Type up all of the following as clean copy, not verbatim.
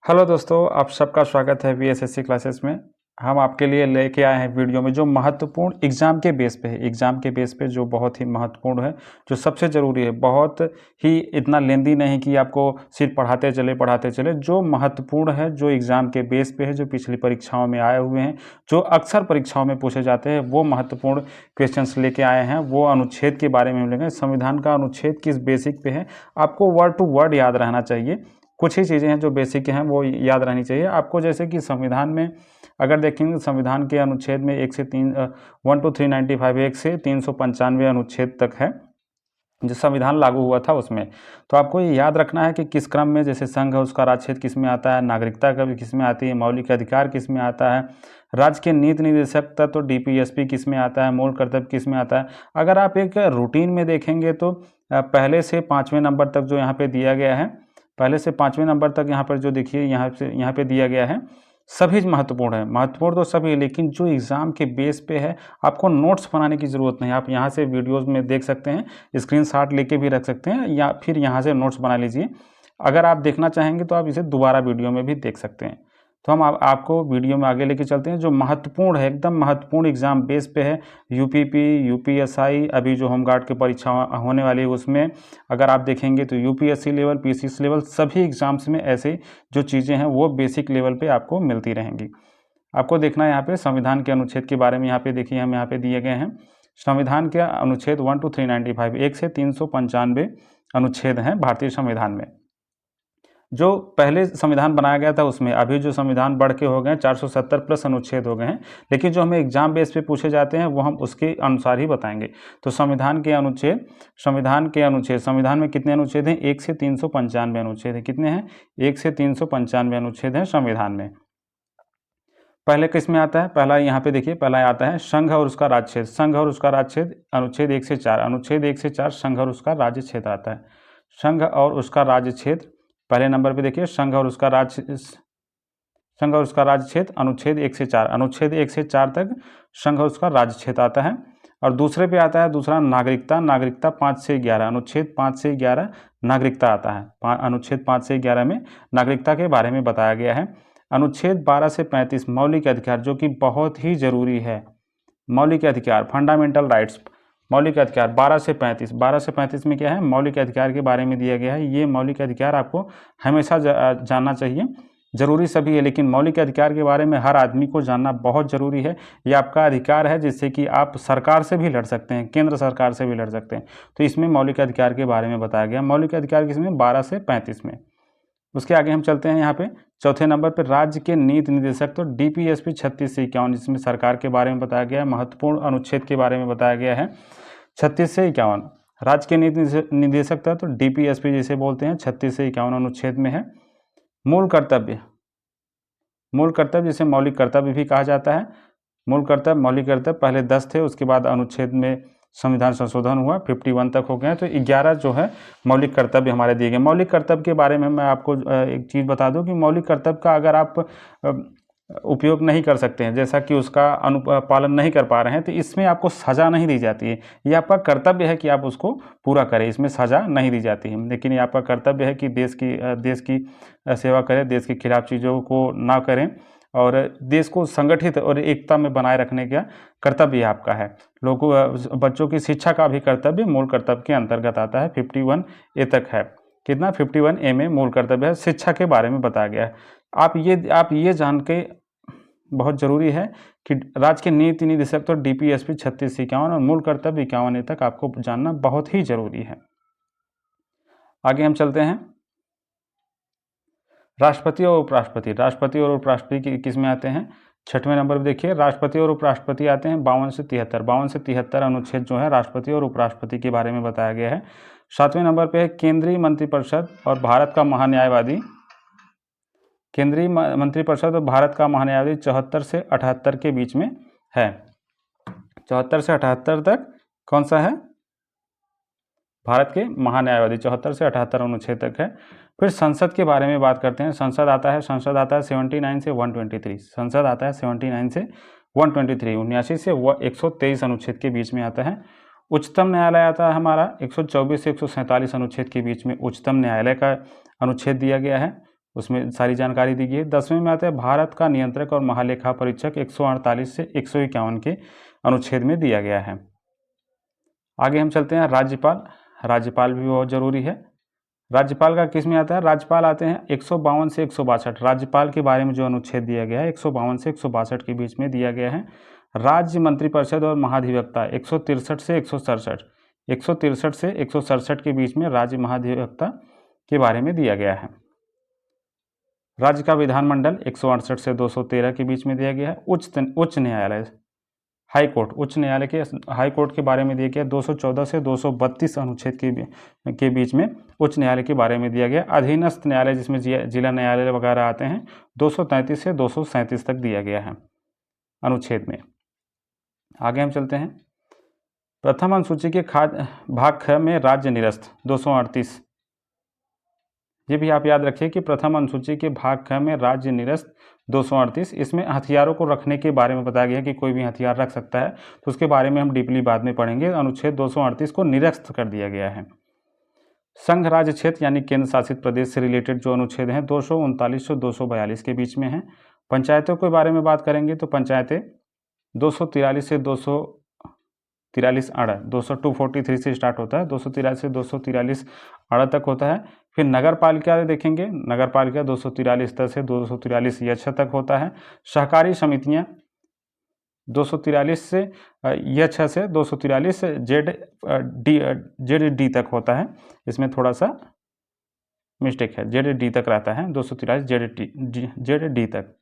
Hello दोस्तों, आप सबका स्वागत है बीएसएससी क्लासेस में। हम आपके लिए लेके आए हैं वीडियो में जो महत्वपूर्ण एग्ज़ाम के बेस पे है। एग्ज़ाम के बेस पे जो बहुत ही महत्वपूर्ण है, जो सबसे ज़रूरी है, बहुत ही इतना लेंदी नहीं कि आपको सिर्फ पढ़ाते चले। जो महत्वपूर्ण है, जो एग्ज़ाम के बेस पे है, जो पिछली परीक्षाओं में आए हुए हैं, जो अक्सर परीक्षाओं में पूछे जाते हैं, वो महत्वपूर्ण क्वेश्चंस लेके आए हैं। वो अनुच्छेद के बारे में मिलेंगे। संविधान का अनुच्छेद किस बेसिक पे है, आपको वर्ड टू वर्ड याद रहना चाहिए। कुछ ही चीज़ें हैं जो बेसिक हैं वो याद रहनी चाहिए आपको। जैसे कि संविधान में अगर देखेंगे, संविधान के अनुच्छेद में 1 से 395 1 से 395 अनुच्छेद तक है जो संविधान लागू हुआ था उसमें। तो आपको ये याद रखना है कि किस क्रम में, जैसे संघ है उसका राज्यक्षेत्र किस में आता है, नागरिकता कब किस में आती है, मौलिक अधिकार किस में आता है, राज्य के नीति निदेशक तत्व डीपीएसपी किस में आता है, मूल कर्तव्य किस में आता है। अगर आप एक रूटीन में देखेंगे तो पहले से 5वें नंबर तक जो यहाँ पे दिया गया है, पहले से 5वें नंबर तक यहाँ पर जो देखिए यहाँ पे दिया गया है, सभी महत्वपूर्ण है। महत्वपूर्ण तो सभी, लेकिन जो एग्ज़ाम के बेस पे है, आपको नोट्स बनाने की ज़रूरत नहीं है। आप यहाँ से वीडियोज़ में देख सकते हैं, स्क्रीनशॉट लेके भी रख सकते हैं, या फिर यहाँ से नोट्स बना लीजिए। अगर आप देखना चाहेंगे तो आप इसे दोबारा वीडियो में भी देख सकते हैं। तो हम आपको वीडियो में आगे लेके चलते हैं। जो महत्वपूर्ण है, एकदम महत्वपूर्ण एग्ज़ाम बेस पे है, यूपीपी, यूपीएसआई, अभी जो होमगार्ड की परीक्षा होने वाली है उसमें अगर आप देखेंगे तो यूपीएससी लेवल, पीसीएस लेवल, सभी एग्ज़ाम्स में ऐसे जो चीज़ें हैं वो बेसिक लेवल पे आपको मिलती रहेंगी। आपको देखना है यहाँ पे संविधान के अनुच्छेद के बारे में। यहाँ पे देखिए, हम यहाँ पे दिए गए हैं संविधान के अनुच्छेद 1 to 395, 1 से 395 अनुच्छेद हैं भारतीय संविधान में। जो पहले संविधान बनाया गया था उसमें अभी जो संविधान बढ़ के हो गए 470 प्लस अनुच्छेद हो गए हैं, लेकिन जो हमें एग्जाम बेस पे पूछे जाते हैं वो हम उसके अनुसार ही बताएंगे। तो संविधान में कितने अनुच्छेद हैं? 1 से 395 अनुच्छेद हैं। कितने हैं? 1 से 395 अनुच्छेद हैं संविधान में। पहले किस में आता है? पहला यहाँ पे देखिए, पहला आता है संघ और उसका राज्य क्षेत्र। संघ और उसका राज्य क्षेत्र, अनुच्छेद 1 से 4। अनुच्छेद 1 से 4 संघ और उसका राज्य क्षेत्र आता है। संघ और उसका राज्य क्षेत्र पहले नंबर पे देखिए, संघ और उसका राज्य क्षेत्र, अनुच्छेद 1 से 4। अनुच्छेद 1 से 4 तक संघ और उसका राज्य क्षेत्र आता है। और दूसरे पे आता है दूसरा नागरिकता। नागरिकता 5 से 11, अनुच्छेद 5 से 11 नागरिकता आता है। अनुच्छेद 5 से 11 में नागरिकता के बारे में बताया गया है। अनुच्छेद 12 से 35 मौलिक अधिकार, जो कि बहुत ही जरूरी है। मौलिक अधिकार, फंडामेंटल राइट्स, मौलिक अधिकार 12 से 35। 12 से 35 में क्या है? मौलिक अधिकार के बारे में दिया गया है। ये मौलिक अधिकार आपको हमेशा जानना चाहिए, जरूरी सभी है, लेकिन मौलिक अधिकार के बारे में हर आदमी को जानना बहुत ज़रूरी है। ये आपका अधिकार है जिससे कि आप सरकार से भी लड़ सकते हैं, केंद्र सरकार से भी लड़ सकते हैं। तो इसमें मौलिक अधिकार के बारे में बताया गया। मौलिक अधिकार किसमें? 12 से 35 में। उसके आगे हम चलते हैं यहाँ पे चौथे नंबर पर राज्य के नीति निदेशक, तो डीपीएसपी 36 से 51, जिसमें सरकार के बारे में बताया गया है। महत्वपूर्ण अनुच्छेद के बारे में बताया गया है 36 से 51। राज्य के नीति निदेशक था तो डीपीएसपी जिसे बोलते हैं, 36 से 51 अनुच्छेद में है। मूल कर्तव्य, जिसे मौलिक कर्तव्य भी कहा जाता है। मूल कर्तव्य, मौलिक कर्तव्य पहले 10 थे, उसके बाद अनुच्छेद में संविधान संशोधन हुआ, 51 तक हो गए, तो 11 जो है मौलिक कर्तव्य हमारे दिए गए। मौलिक कर्तव्य के बारे में मैं आपको एक चीज़ बता दूं कि मौलिक कर्तव्य का अगर आप उपयोग नहीं कर सकते हैं, जैसा कि उसका पालन नहीं कर पा रहे हैं, तो इसमें आपको सज़ा नहीं दी जाती है। ये आपका कर्तव्य है कि आप उसको पूरा करें, इसमें सज़ा नहीं दी जाती है। लेकिन ये आपका कर्तव्य है कि देश की सेवा करें, देश के खिलाफ चीज़ों को ना करें, और देश को संगठित और एकता में बनाए रखने का कर्तव्य आपका है। बच्चों की शिक्षा का भी कर्तव्य मूल कर्तव्य के अंतर्गत आता है। 51A तक है। कितना? 51A में मूल कर्तव्य है, शिक्षा के बारे में बताया गया है। आप ये जान के बहुत ज़रूरी है कि राज्य के नीति निदेशक तो डीपीएसपी 36 से 51 और मूल कर्तव्य 51A तक आपको जानना बहुत ही जरूरी है। आगे हम चलते हैं। राष्ट्रपति और उपराष्ट्रपति। राष्ट्रपति और उपराष्ट्रपति किस में आते हैं? 6वें नंबर पर देखिए, राष्ट्रपति और उपराष्ट्रपति आते हैं 52 से 73। 52 से 73 अनुच्छेद जो है राष्ट्रपति और उपराष्ट्रपति के बारे में बताया गया है। 7वें नंबर पे है केंद्रीय मंत्रिपरिषद और भारत का महान्यायवादी। केंद्रीय मंत्रिपरिषद और भारत का महान्यायवादी 74 से 78 के बीच में है। 74 से 78 तक कौन सा है? भारत के महान्यायवादी 74 से 78 अनुच्छेद तक है। फिर संसद के बारे में बात करते हैं। संसद आता है 79 से 123। संसद आता है 79 से 123, 79 से 123 अनुच्छेद के बीच में आता है। उच्चतम न्यायालय आता है हमारा 124 से 147 अनुच्छेद के बीच में उच्चतम न्यायालय का अनुच्छेद दिया गया है। उसमें सारी जानकारी दी गई है। 10वें में आता है भारत का नियंत्रक और महालेखा परीक्षक 148 से 151 के अनुच्छेद में दिया गया है। आगे हम चलते हैं राज्यपाल। राज्यपाल भी बहुत जरूरी है। राज्यपाल का किस में आता है? राज्यपाल आते हैं 152 से 162। राज्यपाल के बारे में जो अनुच्छेद दिया गया है 152 से 162 के बीच में दिया गया है। राज्य मंत्रिपरिषद और महाधिवक्ता 163 से 167, 163 से 167 के बीच में राज्य महाधिवक्ता के बारे में दिया गया है। राज्य का विधानमंडल 168 से 213 के बीच में दिया गया है। उच्च न्यायालय, हाई कोर्ट, उच्च न्यायालय के हाई कोर्ट के बारे में दिया गया 214 से 232 अनुच्छेद के बीच में उच्च न्यायालय के बारे में दिया गया। अधीनस्थ न्यायालय जिसमें जिला न्यायालय वगैरह आते हैं 233 से 237 तक दिया गया है अनुच्छेद में। आगे हम चलते हैं। प्रथम अनुसूची के भाग ख में राज्य निरस्त 238, ये भी आप याद रखिए कि प्रथम अनुसूची के भाग ख में राज्य निरस्त 238, इसमें हथियारों को रखने के बारे में बताया गया है कि कोई भी हथियार रख सकता है, तो उसके बारे में हम डीपली बाद में पढ़ेंगे। अनुच्छेद 238 को निरस्त कर दिया गया है। संघ राज्य क्षेत्र यानी केंद्र शासित प्रदेश से रिलेटेड जो अनुच्छेद हैं 239 से 242 के बीच में हैं। पंचायतों के बारे में बात करेंगे तो पंचायतें 243 से 243 अड़ 243 से स्टार्ट होता है, 243 से 243 अड़ तक होता है। फिर नगर पालिका देखेंगे, नगर पालिका 243 से 243 यक्ष तक होता है। सहकारी समितियां 243 से यक्ष से 243 जेड डी तक होता है, इसमें थोड़ा सा मिस्टेक है, जेड डी तक रहता है, 243 जेड डी तक।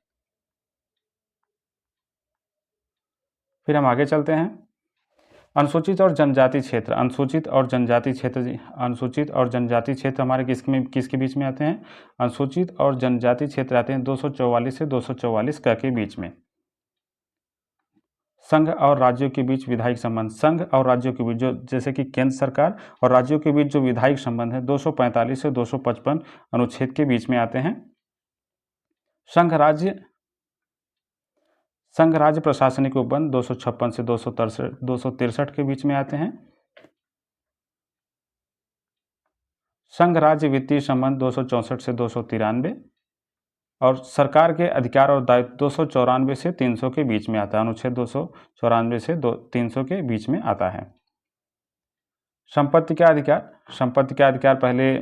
फिर हम आगे चलते हैं। अनुसूचित और जनजाति क्षेत्र, अनुसूचित और जनजाति क्षेत्र, अनुसूचित और जनजाति क्षेत्र हमारे किसके बीच में आते हैं? अनुसूचित और जनजाति क्षेत्र आते हैं 244 से 244 के बीच में। संघ और राज्यों के बीच विधायिक संबंध, संघ और राज्यों के बीच जो जैसे कि केंद्र सरकार और राज्यों के बीच जो विधायिक संबंध है 245 से 255 अनुच्छेद के बीच में आते हैं। संघ राज्य प्रशासनिक उपबंध 256 से 263 के बीच में आते हैं। संघ राज्य वित्तीय संबंध 264 से 293 और सरकार के अधिकार और दायित्व 294 से 300 के बीच में आता है। अनुच्छेद 294 से 300 के बीच में आता है। संपत्ति का अधिकार, संपत्ति का अधिकार पहले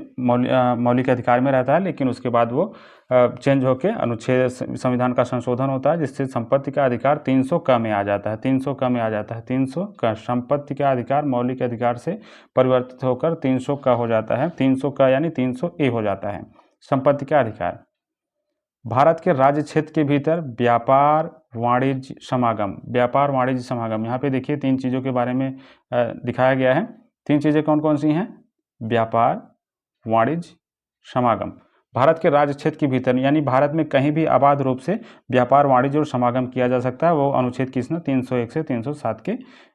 मौलिक अधिकार में रहता है, लेकिन उसके बाद वो चेंज होकर अनुच्छेद संविधान का संशोधन होता है जिससे संपत्ति का अधिकार 300 क में आ जाता है, 300 क में आ जाता है। 300 क संपत्ति का अधिकार मौलिक अधिकार से परिवर्तित होकर 300 क हो जाता है, 300 क यानी 300 ए हो जाता है। संपत्ति का अधिकार भारत के राज्य क्षेत्र के भीतर व्यापार वाणिज्य समागम, व्यापार वाणिज्य समागम, यहाँ पे देखिए 3 चीज़ों के बारे में दिखाया गया है। 3 चीज़ें कौन कौन सी हैं? व्यापार वाणिज्य समागम। भारत के राज्य क्षेत्र के भीतर यानी भारत में कहीं भी आबाद रूप से व्यापार वाणिज्य और समागम किया जा सकता है, वो अनुच्छेद किसने 301 से 307 के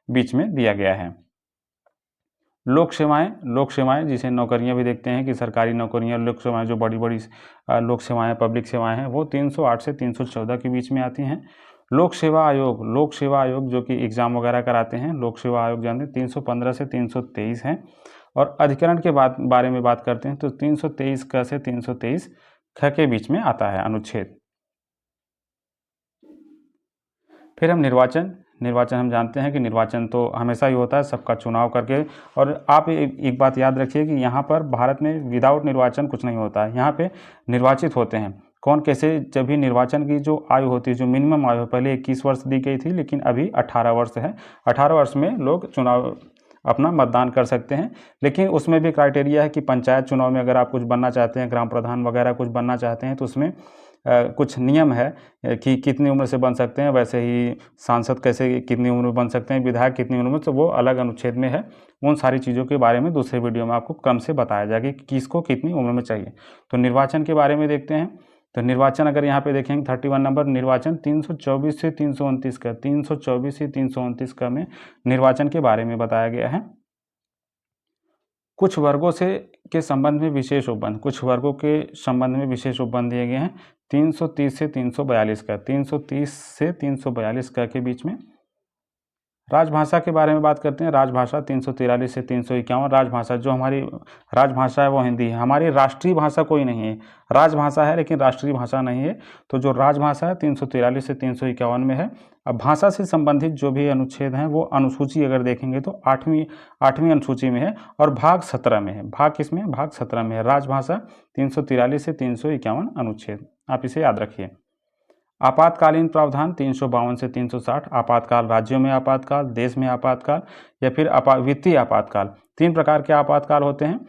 बीच में दिया गया है। लोक सेवाएं, लोक सेवाएं जिसे नौकरियां भी देखते हैं कि सरकारी नौकरियां, लोक सेवाएं जो बड़ी बड़ी लोक सेवाएं, पब्लिक सेवाएं हैं, वो 308 से 314 के बीच में आती हैं। लोक सेवा आयोग, लोक सेवा आयोग जो कि एग्जाम वगैरह कराते हैं, लोक सेवा आयोग जानते हैं 315 से 323 हैं। और अधिकरण के बारे में बात करते हैं तो 323 क से 323 ख के बीच में आता है अनुच्छेद। फिर हम निर्वाचन हम जानते हैं कि निर्वाचन तो हमेशा ही होता है, सबका चुनाव करके। और आप एक बात याद रखिए कि यहाँ पर भारत में विदाउट निर्वाचन कुछ नहीं होता है, यहाँ पे निर्वाचित होते हैं। कौन कैसे? जब भी निर्वाचन की जो आयु होती है, जो मिनिमम आयु पहले 21 वर्ष दी गई थी, लेकिन अभी 18 वर्ष है। 18 वर्ष में लोग चुनाव अपना मतदान कर सकते हैं, लेकिन उसमें भी क्राइटेरिया है कि पंचायत चुनाव में अगर आप कुछ बनना चाहते हैं, ग्राम प्रधान वगैरह कुछ बनना चाहते हैं, तो उसमें कुछ नियम है कि कितनी उम्र से बन सकते हैं। वैसे ही सांसद कैसे कितनी उम्र में बन सकते हैं, विधायक कितनी उम्र में, तो वो अलग अनुच्छेद में है। उन सारी चीज़ों के बारे में दूसरे वीडियो में आपको क्रम से बताया जाएगा कि किसको कितनी उम्र में चाहिए। तो निर्वाचन के बारे में देखते हैं। तो निर्वाचन अगर यहाँ पे देखेंगे 31 नंबर निर्वाचन 324 से 329 का, 324 से 329 का में निर्वाचन के बारे में बताया गया है। कुछ वर्गों से के संबंध में विशेष उपबंध, कुछ वर्गों के संबंध में विशेष उपबंध दिए गए हैं 330 से 342 का, 330 से 342 का के बीच में राजभाषा के बारे में बात करते हैं। राजभाषा 343 से 351। राजभाषा जो हमारी राजभाषा है वो हिंदी है। हमारी राष्ट्रीय भाषा कोई नहीं है, राजभाषा है लेकिन राष्ट्रीय भाषा नहीं है। तो जो राजभाषा है 343 से 351 में है। अब भाषा से संबंधित जो भी अनुच्छेद हैं वो अनुसूची अगर देखेंगे तो आठवीं अनुसूची में है और भाग 17 में है। भाग किसमें? भाग 17 में है। राजभाषा 343 से 351 अनुच्छेद, आप इसे याद रखिए। आपातकालीन प्रावधान 352 से 360। आपातकाल, राज्यों में आपातकाल, देश में आपातकाल या फिर वित्तीय आपातकाल। 3 प्रकार के आपातकाल होते हैं।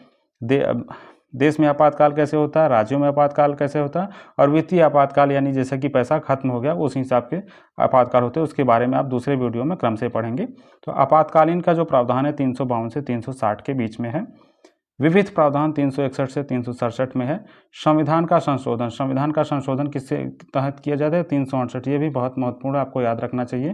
देश में आपातकाल कैसे होता है, राज्यों में आपातकाल कैसे होता है, और वित्तीय आपातकाल यानी जैसे कि पैसा खत्म हो गया उस हिसाब के आपातकाल होते हैं। उसके बारे में आप दूसरे वीडियो में क्रम से पढ़ेंगे। तो आपातकालीन का जो प्रावधान है 352 से 360 के बीच में है। विविध प्रावधान 361 से 367 में है। संविधान का संशोधन किससे तहत किया जाता है? 368। ये भी बहुत महत्वपूर्ण, आपको याद रखना चाहिए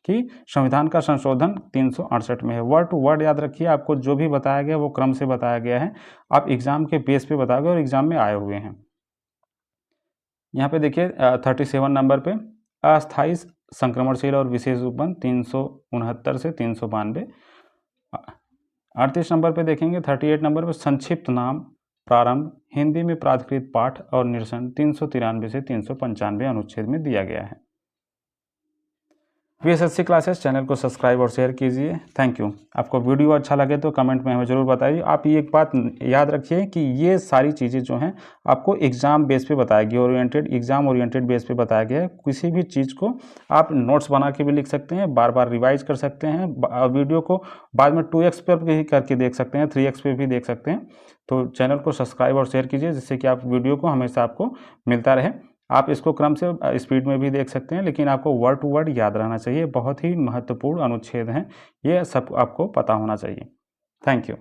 कि संविधान का संशोधन 368 में है। वर्ड टू वर्ड याद रखिए, आपको जो भी बताया गया वो क्रम से बताया गया है, आप एग्जाम के बेस पे बताओगे और एग्जाम में आए हुए हैं। यहाँ पे देखिए 37 नंबर पे अस्थायी संक्रमणशील और विशेष उपबंध 369 से 392। 38 नंबर पे देखेंगे 38 नंबर पे संक्षिप्त नाम प्रारंभ हिंदी में प्राधिकृत पाठ और निरसन 393 से 395 अनुच्छेद में दिया गया है। VSSC क्लासेस चैनल को सब्सक्राइब और शेयर कीजिए। Thank you. आपको वीडियो अच्छा लगे तो कमेंट में हमें ज़रूर बताइए। आप ये एक बात याद रखिए कि ये सारी चीज़ें जो हैं आपको एग्ज़ाम बेस पे बताएगी, एग्ज़ाम ओरिएंटेड बेस पे बताया गया है। किसी भी चीज़ को आप नोट्स बना के भी लिख सकते हैं, बार बार रिवाइज कर सकते हैं, वीडियो को बाद में 2x पर भी करके देख सकते हैं, 3x पे भी देख सकते हैं। तो चैनल को सब्सक्राइब और शेयर कीजिए जिससे कि आप वीडियो को हमेशा आपको मिलता रहे। आप इसको क्रम से स्पीड में भी देख सकते हैं, लेकिन आपको वर्ड टू वर्ड याद रहना चाहिए। बहुत ही महत्वपूर्ण अनुच्छेद हैं, ये सब आपको पता होना चाहिए। Thank you.